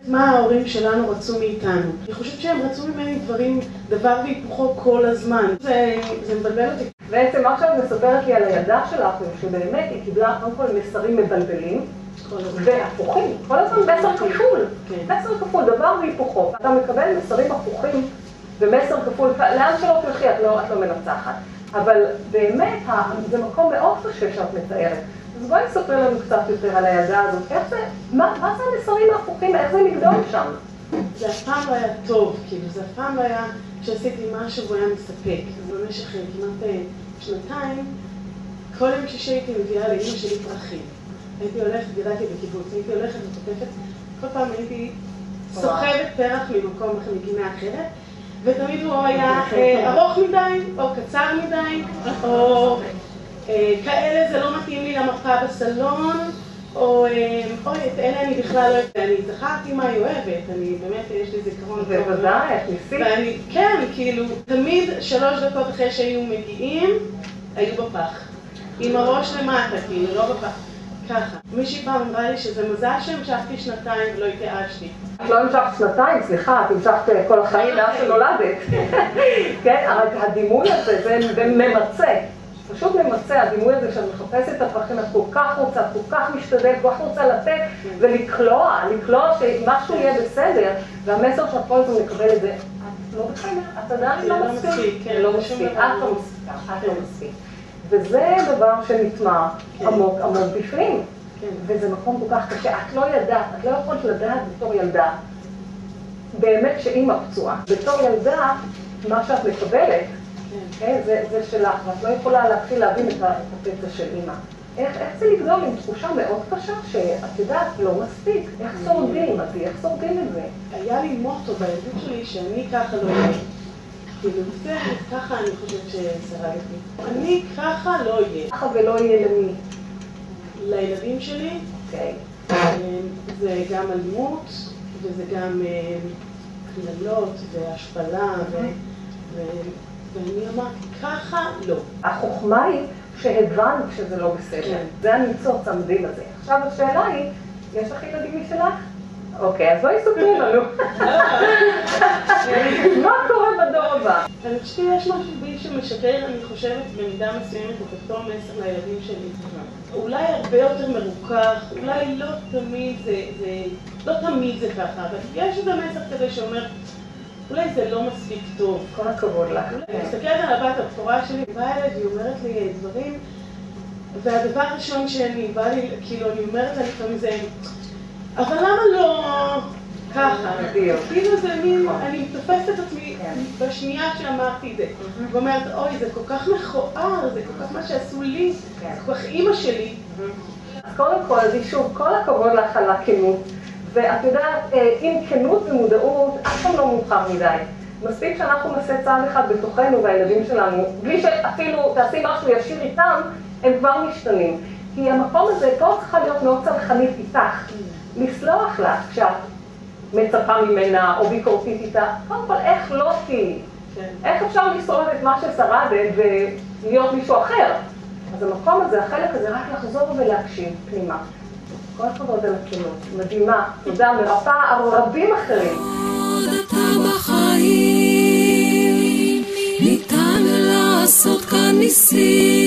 מה ההורים שלנו רצו מאיתנו? אני חושבת שהם רצו ממני דבר והיפוכו כל הזמן. זה מבלבל אותי. בעצם מה שאת מספרת לי על הילדה שלך, שבאמת היא קיבלה קודם כל מסרים מבלבלים והפוכים. כל הזמן מסר כפול. מסר כפול, דבר והיפוכו. אתה מקבל מסרים הפוכים ומסר כפול, לאן שלא תלכי את לא מנצחת. אבל באמת זה מקום מאוד קשה שאת מתארת. אז בואי נספר לנו קצת יותר על הילדה הזאת. מה זה המסרים ההפוכים? איך זה נגדול שם? זה אף פעם לא היה טוב, כאילו, זה אף פעם לא היה שעשיתי משהו והוא היה מספק. במשך כמעט שנתיים, כל יום שישי הייתי מביאה לאמא שלי פרחים. הייתי הולכת, גדלתי בקיבוץ, הייתי הולכת ותוקפת, כל פעם הייתי סוחבת פרח ממקום מגינה אחרת, ותמיד הוא היה ארוך מדי, או קצר מדי, או כאלה זה לא מתאים לי למפה בסלון, או את אלה אני בכלל לא אוהבת. אני זכרתי מה היא אוהבת, אני באמת, יש לי זיכרון. בוודאי, את ניסית. כן, כאילו, תמיד 3 דקות אחרי שהיו מגיעים, היו בפח. עם הראש למטה, כאילו, לא בפח. ככה. מישהי פעם אמרה לי שזה מזל שהמשכתי 2 ולא התייאשתי. את לא המשכת 2, סליחה, את המשכת כל החיים מאז שנולדת. כן, אבל הדימוי הזה זה ממצה. פשוט ממצה, הדימוי הזה שאת מחפשת את הפרחים, את כל כך רוצה, כל כך משתדלת, כל כך רוצה לתת ולקלוע שמשהו יהיה בסדר, והמסר שאת כל הזמן מקבל את זה, את לא בסדר, את עדיין לא מספיק. לא מספיק, את לא מספיק. וזה דבר שנטמע עמוק בפנים, וזה מקום כל כך קשה. את לא ידעת, את לא יכולת לדעת בתור ילדה, באמת שאמא פצועה. בתור ילדה, מה שאת מקבלת, זה שלך, ואת לא יכולה להתחיל להבין את הפצע של אמא. איך זה לגדול עם תחושה מאוד קשה שאת יודעת לא מספיק? איך שורדים אותי? איך שורדים את זה? היה לי מוטו בילדות שלי שאני ככה לא אהיה. כאילו זה, ככה אני חושבת ששרדתי. אני ככה לא אהיה. ככה ולא יהיה למי? לילדים שלי. זה גם אלימות, וזה גם קללות והשפלה, ואני אמרתי, ככה לא. החוכמה היא שהבנת שזה לא בסדר. זה הניצוץ המדהים הזה. עכשיו השאלה היא, יש לך ילדים משלך? אוקיי, אז לא יסופרו לנו. מה קורה בדור הבא? אני חושבת שיש משהו בי שמשקר, אני חושבת, במידה מסוימת את אותו מסר לילדים שלי. אולי הרבה יותר מרוכך, אולי לא תמיד זה ככה, אבל יש איזה מסר כזה שאומר, אולי זה לא מספיק טוב. כל הכבוד לך. אני מסתכלת על הבת הבכורה שלי, באה אליי והיא אומרת לי דברים, והדבר הראשון שאני באה לי, כאילו אני אומרת לה לפעמים זה, אבל למה לא ככה? כאילו זה מין, אני מתופסת את עצמי בשנייה שאמרתי את זה. ואומרת, אוי, זה כל כך מכוער, זה כל כך מה שעשו לי, זה כל כך אימא שלי. אז קודם כל, שוב, כל הכבוד לך על הכנות. ואת יודעת, עם כנות ומודעות, אף פעם לא מאוחר מדי. מספיק שאנחנו נעשה צעד אחד בתוכנו והילדים שלנו, בלי שאפילו תעשי משהו ישיר איתם, הם כבר משתנים. כי המקום הזה פה צריכה להיות מאוד צרכנית איתך. לסלוח לך כשאת מצפה ממנה או ביקורתית איתה. קודם כל, איך לא תהיי? איך אפשר לשרוד את מה ששרדת ולהיות מישהו אחר? אז המקום הזה, החלק הזה, רק לחזור ולהקשיב פנימה. כל הכבוד על הכנות, מדהימה, תודה, מרפאה רבים אחרים. עוד אתה בחיים, ניתן לעשות כאן ניסים.